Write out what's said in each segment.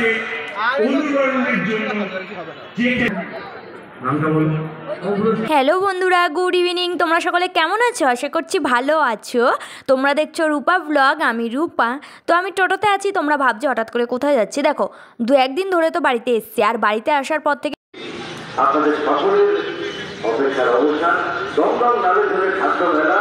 আসছে অনুকরণের জন্য। হ্যালো বন্ধুরা, গুড ইভিনিং। তোমরা সকলে কেমন আছো? আশা করছি ভালো আছো। তোমরা দেখছো রূপা ব্লগ, আমি রূপা। তো আমি টোটোতে আছি। তোমরা ভাবছো হঠাৎ করে কোথায় যাচ্ছি। দেখো, দু একদিন ধরে তো বাড়িতে এসছি, আর বাড়িতে আসার পর থেকে আপনাদের সকলের অপেক্ষার অবসান দমদম নারীদের খাদ্য মেলা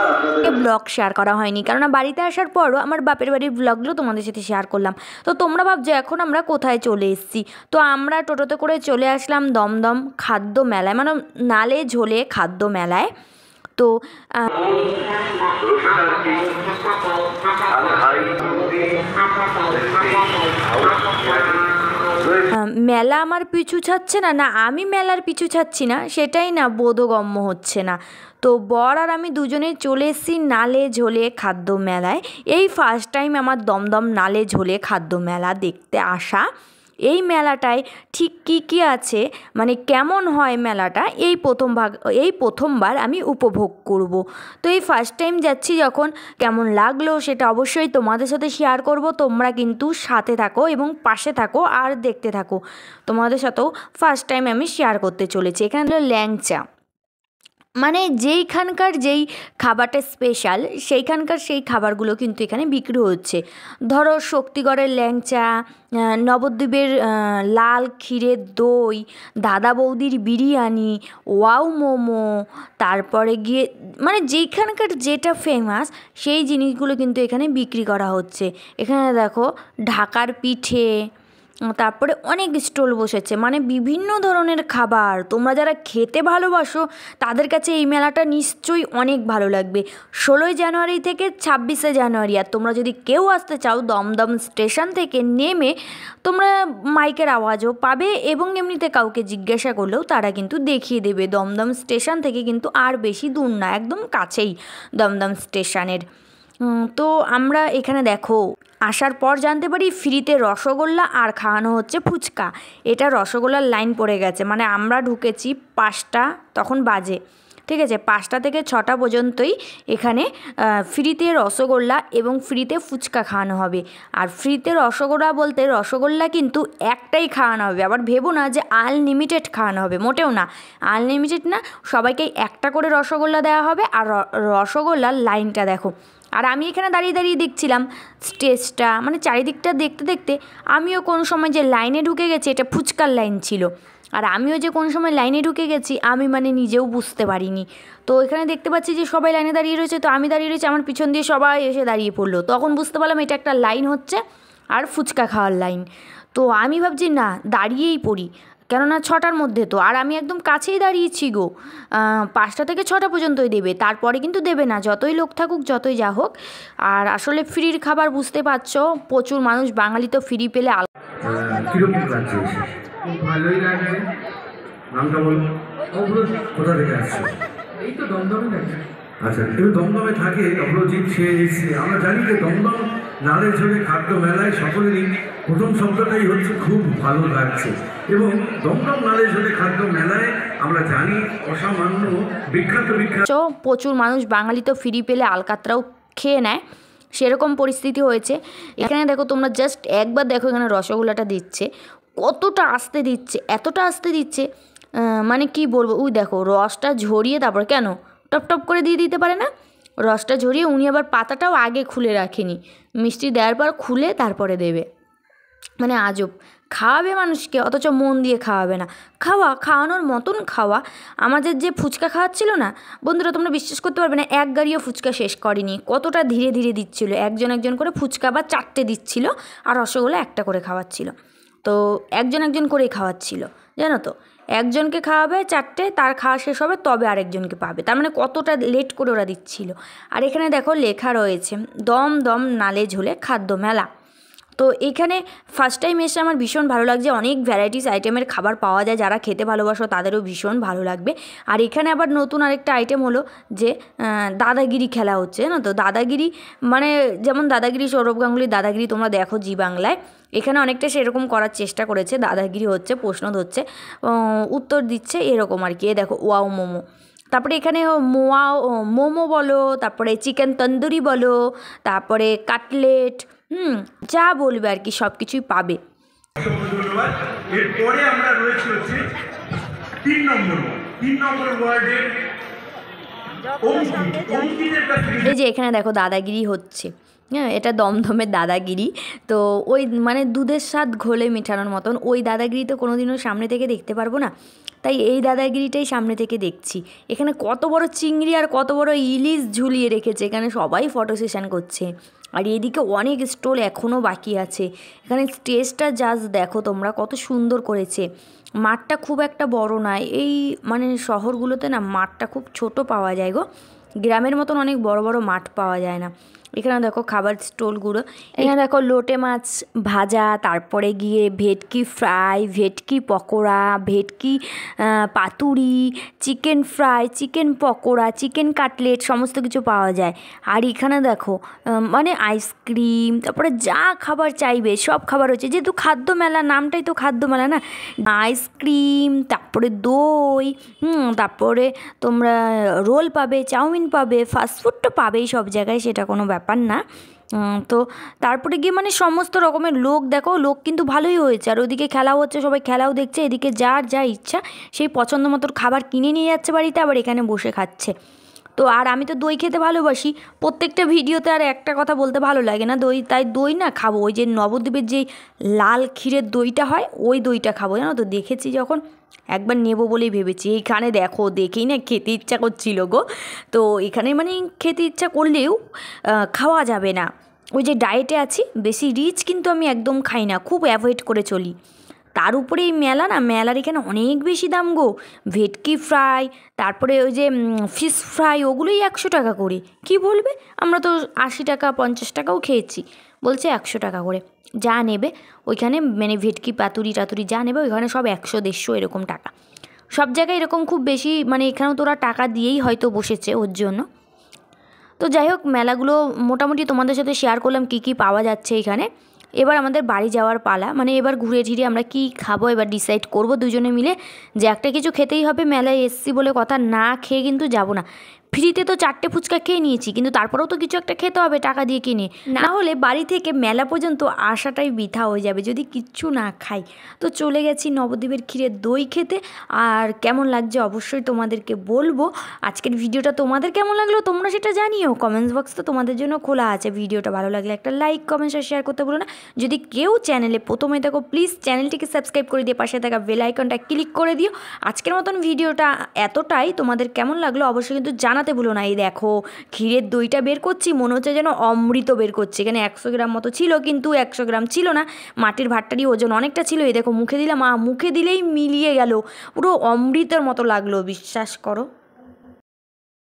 ব্লগ শেয়ার করা হয়নি, কারণ বাড়িতে আসার পরও আমার বাপের বাড়ির ব্লগগুলো তোমাদের সাথে শেয়ার করলাম। তো তোমরা ভাবছো এখন আমরা কোথায় চলে এসেছি। তো আমরা টোটোতে করে চলে আসলাম দমদম খাদ্য মেলায়, মানে নালে ঝোলে খাদ্য মেলায়। তো মেলা আমার পিছু ছাড়ছে না, না আমি মেলার পিছু ছাড়ছি না, সেটাই না বোধগম্য হচ্ছে না। তো বর আর আমি দুজনেই চলে এসেছি নালে ঝোলে খাদ্য মেলায়। এই ফার্স্ট টাইম আমার দমদম নালে ঝোলে খাদ্য মেলা দেখতে আসা। এই মেলাটায় ঠিক কী আছে, মানে কেমন হয় মেলাটা, এই প্রথমবার আমি উপভোগ করব। তো এই ফার্স্ট টাইম যাচ্ছি যখন, কেমন লাগলো সেটা অবশ্যই তোমাদের সাথে শেয়ার করব। তোমরা কিন্তু সাথে থাকো এবং পাশে থাকো আর দেখতে থাকো। তোমাদের সাথেও ফার্স্ট টাইম আমি শেয়ার করতে চলেছি। এখানে হলো ল্যাংচা, মানে যেইখানকার যেই খাবারটা স্পেশাল সেইখানকার সেই খাবারগুলো কিন্তু এখানে বিক্রি হচ্ছে। ধরো শক্তিগড়ের ল্যাংচা, নবদ্বীপের লাল ক্ষীরের দই, দাদা বৌদির বিরিয়ানি, ওয়াও মোমো, তারপরে গিয়ে মানে যেইখানকার যেটা ফেমাস সেই জিনিসগুলো কিন্তু এখানে বিক্রি করা হচ্ছে। এখানে দেখো ঢাকার পিঠে, তারপরে অনেক স্টল বসেছে, মানে বিভিন্ন ধরনের খাবার। তোমরা যারা খেতে ভালোবাসো তাদের কাছে এই মেলাটা নিশ্চয়ই অনেক ভালো লাগবে। 16ই জানুয়ারি থেকে 26শে জানুয়ারি। আর তোমরা যদি কেউ আসতে চাও, দমদম স্টেশন থেকে নেমে তোমরা মাইকের আওয়াজও পাবে এবং এমনিতে কাউকে জিজ্ঞাসা করলেও তারা কিন্তু দেখিয়ে দেবে। দমদম স্টেশন থেকে কিন্তু আর বেশি দূর না, একদম কাছেই দমদম স্টেশনের। তো আমরা এখানে দেখো আসার পর জানতে পারি ফ্রিতে রসগোল্লা আর খাওয়ানো হচ্ছে ফুচকা। এটা রসগোল্লার লাইন পড়ে গেছে, মানে আমরা ঢুকেছি 5টা তখন বাজে, ঠিক আছে, 5টা থেকে 6টা পর্যন্তই এখানে ফ্রিতে রসগোল্লা এবং ফ্রিতে ফুচকা খাওয়ানো হবে। আর ফ্রিতে রসগোল্লা বলতে রসগোল্লা কিন্তু একটাই খাওয়ানো হবে, আবার ভেবো না যে আনলিমিটেড খাওয়ানো হবে, মোটেও না, আনলিমিটেড না। সবাইকে একটা করে রসগোল্লা দেওয়া হবে। আর রসগোল্লার লাইনটা দেখো। আর আমি এখানে দাঁড়িয়ে দাঁড়িয়ে দেখছিলাম স্টেজটা, মানে চারিদিকটা দেখতে দেখতে আমিও কোন সময় যে লাইনে ঢুকে গেছি, এটা ফুচকার লাইন ছিল। আর আমিও যে কোন সময় লাইনে ঢুকে গেছি আমি মানে নিজেও বুঝতে পারিনি। তো এখানে দেখতে পাচ্ছি যে সবাই লাইনে দাঁড়িয়ে রয়েছে, তো আমি দাঁড়িয়ে রয়েছি, আমার পিছন দিয়ে সবাই এসে দাঁড়িয়ে পড়লো। তখন বুঝতে পারলাম এটা একটা লাইন হচ্ছে আর ফুচকা খাওয়ার লাইন। তো আমি ভাবছি না দাঁড়িয়েই পড়ি, কেননা 6টার মধ্যে তো, আর আমি একদম কাছেই দাঁড়িয়েছি গো। 5টা থেকে 6টা পর্যন্তই দেবে, তারপরে কিন্তু দেবে না, যতই লোক থাকুক যতই যা হোক। আর আসলে ফ্রির খাবার বুঝতে পারছো, প্রচুর মানুষ, বাঙালি তো ফ্রি পেলে কিরকম লাগছে? খুব ভালোই লাগছে। নামটা বলুন। কোথা থেকে আসছে? এই তো দমদমে থাকি। আচ্ছা, কেউ দমদমে থাকে, অপরজিৎ সে এসছে। আমরা জানি যে দমদম নালে ঝোলে খাদ্য মেলায় সকলেরই প্রথম শব্দটাই হচ্ছে খুব ভালো লাগছে। এবং দমদম নালে ঝোলে খাদ্য মেলায় আমরা জানি অসামান্য বিখ্যাত প্রচুর মানুষ, বাঙালি তো ফ্রি পেলে আলকাতরাও খেয়ে নেয়, সেরকম পরিস্থিতি হয়েছে। এখানে দেখো তোমরা জাস্ট একবার দেখো, এখানে রসগোল্লাটা দিচ্ছে, কতটা আস্তে দিচ্ছে, এতটা আস্তে দিচ্ছে, মানে কি বলবো। ওই দেখো রসটা ঝরিয়ে তারপর, কেন টপ টপ করে দিয়ে দিতে পারে না, রসটা ঝরিয়ে উনি আবার পাতাটাও আগে খুলে রাখেনি, মিষ্টি দেওয়ার পর খুলে তারপরে দেবে। মানে আজব খাওয়াবে মানুষকে, অথচ মন দিয়ে খাওয়াবে না। খাওয়ানোর মতন খাওয়া। আমাদের যে ফুচকা খাওয়াচ্ছিল না বন্ধুরা, তোমরা বিশ্বাস করতে পারবে না, এক গাড়িও ফুচকা শেষ করেনি, কতটা ধীরে ধীরে দিচ্ছিল। একজন একজন করে ফুচকা বা 4টে দিচ্ছিল, আর রসগোল্লা একটা করে খাওয়াচ্ছিল। তো একজন একজন করেই খাওয়াচ্ছিল, জানো তো, একজনকে খাওয়াবে 4টে, তার খাওয়া শেষ হবে তবে আরেকজনকে পাবে, তার মানে কতটা লেট করে ওরা দিচ্ছিল। আর এখানে দেখো লেখা রয়েছে দমদম নালে ঝোলে খাদ্য মেলা। তো এখানে ফার্স্ট টাইম এসে আমার ভীষণ ভালো লাগছে, অনেক ভ্যারাইটিস আইটেমের খাবার পাওয়া যায়, যারা খেতে ভালোবাসো তাদেরও ভীষণ ভালো লাগবে। আর এখানে আবার নতুন আরেকটা আইটেম হলো যে দাদাগিরি খেলা হচ্ছে, না তো দাদাগিরি, মানে যেমন দাদাগিরি সৌরভ গাঙ্গুলির দাদাগিরি তোমরা দেখো জি বাংলায়, এখানে অনেকটা সেরকম করার চেষ্টা করেছে। দাদাগিরি হচ্ছে, প্রশ্ন ধরছে, উত্তর দিচ্ছে, এরকম আর কি। এ দেখো ওয়াও মোমো, তারপরে এখানে মোমো বলো, তারপরে চিকেন তন্দুরি বলো, তারপরে কাটলেট, যা বলবে আর কি সব কিছুই পাবে। অসংখ্য ধন্যবাদ। এরপরে আমরা রয়েছে হচ্ছে 3 নম্বর ওয়ার্ডে অঙ্কিতের কাছ থেকে। এই যে এখানে দেখো দাদাগিরি হচ্ছে, হ্যাঁ এটা দমদমের দাদাগিরি। তো ওই মানে দুধের স্বাদ ঘোলে মেটানোর মতন ওই দাদাগিরি তো কোনোদিনও সামনে থেকে দেখতে পারবো না, তাই এই দাদাগিরিটাই সামনে থেকে দেখছি। এখানে কত বড় চিংড়ি আর কত বড় ইলিশ ঝুলিয়ে রেখেছে, এখানে সবাই ফটো সেশন করছে। আর এদিকে অনেক স্টল এখনও বাকি আছে। এখানে স্টেজটা জাস্ট দেখো তোমরা কত সুন্দর করেছে। মাঠটা খুব একটা বড় নয়, এই মানে শহরগুলোতে না মাঠটা খুব ছোট পাওয়া যায় গো, গ্রামের মতন অনেক বড় বড় মাঠ পাওয়া যায় না। এখানে দেখো খাবার স্টলগুলো, এখানে দেখো লোটে মাছ ভাজা, তারপরে গিয়ে ভেটকি ফ্রাই, ভেটকি পকোড়া, ভেটকি paturi, chicken fry, chicken pakora, chicken cutlet সমস্ত কিছু পাওয়া যায়। আর এখানে দেখো মানে আইসক্রিম, তারপরে যা খাবার চাইবে সব খাবার হচ্ছে, যেহেতু খাদ্য মেলা, নামটাই তো খাদ্য মেলা না। আইসক্রিম, তারপরে দই, তারপরে তোমরা রোল পাবে, চাউমিন পাবে, ফাস্টফুড তো পাবেই সব জায়গায়, সেটা কোনো ব্যাপার না। তো তারপরে গিয়ে মানে সমস্ত রকমের লোক দেখো, লোক কিন্তু ভালোই হয়েছে। আর ওদিকে খেলাও হচ্ছে, সবাই খেলাও দেখছে, এদিকে যার যা ইচ্ছা সেই পছন্দ মতো খাবার কিনে নিয়ে যাচ্ছে বাড়িতে, আবার এখানে বসে খাচ্ছে। তো আর আমি তো দই খেতে ভালোবাসি, প্রত্যেকটা ভিডিওতে আর একটা কথা বলতে ভালো লাগে না দই, তাই দই না খাবো, ওই যে নবদ্বীপের যে লাল ক্ষীরের দইটা হয় ওই দইটা খাবো, জানো তো। দেখেছি যখন একবার নেবো বলেই ভেবেছি। এইখানে দেখো দেখেই না খেতে ইচ্ছা করছিল গো। তো এখানে মানে খেতে ইচ্ছা করলেও খাওয়া যাবে না, ওই যে ডায়েটে আছি, বেশি রিচ কিন্তু আমি একদম খাই না, খুব অ্যাভয়েড করে চলি। তার উপরে এই মেলা না, মেলার এখানে অনেক বেশি দাম গো। ভেটকি ফ্রাই, তারপরে ওই যে ফিশ ফ্রাই, ওগুলোই 100 টাকা করে। কি বলবে, আমরা তো 80 টাকা 50 টাকাও খেয়েছি, বলছে 100 টাকা করে। যা নেবে ওইখানে মানে ভেটকি পাতুরি টাতুরি যা নেবে ওইখানে সব 100-150 এরকম টাকা। সব জায়গায় এরকম খুব বেশি মানে এখানেও তোরা টাকা দিয়েই হয়তো বসেছে ওর জন্য। তো যাই হোক, মেলাগুলো মোটামুটি তোমাদের সাথে শেয়ার করলাম কী কী পাওয়া যাচ্ছে এখানে। এবার আমাদের বাড়ি যাওয়ার পালা, মানে এবার ঘুরে ঘিরে আমরা কি খাবো এবার ডিসাইড করব দুজনে মিলে, যে একটা কিছু খেতেই হবে, মেলায় এসছি বলে কথা, না খেয়ে কিন্তু যাব না। ফ্রিতে তো 4টে ফুচকা খেয়ে নিয়েছি, কিন্তু তারপরেও তো কিছু একটা খেতে হবে টাকা দিয়ে কিনে, না হলে বাড়ি থেকে মেলা পর্যন্ত আসাটাই বৃথা হয়ে যাবে যদি কিচ্ছু না খাই। তো চলে গেছি নবদ্বীপের ক্ষীরের দই খেতে। আর কেমন লাগছে অবশ্যই তোমাদেরকে বলবো। আজকের ভিডিওটা তোমাদের কেমন লাগলো তোমরা সেটা জানিও, কমেন্টস বক্স তো তোমাদের জন্য খোলা আছে। ভিডিওটা ভালো লাগলে একটা লাইক, কমেন্টস আর শেয়ার করতে ভুলো না। যদি কেউ চ্যানেলে প্রথমে দেখো প্লিজ চ্যানেলটিকে সাবস্ক্রাইব করে দিয়ে পাশে থাকা বেল আইকনটা ক্লিক করে দিও। আজকের মতন ভিডিওটা এতটাই, তোমাদের কেমন লাগলো অবশ্যই কিন্তু জানাতে ভুলো না। এই দেখো ক্ষীরের দইটা বের করছি, মনে হচ্ছে যেন অমৃত বের করছি। এখানে 100 গ্রাম মতো ছিল, কিন্তু 100 গ্রাম ছিল না, মাটির ভাতটারই ওজন অনেকটা ছিল। এই দেখো মুখে দিলাম, মুখে দিলেই মিলিয়ে গেল, পুরো অমৃতের মতো লাগলো, বিশ্বাস করো।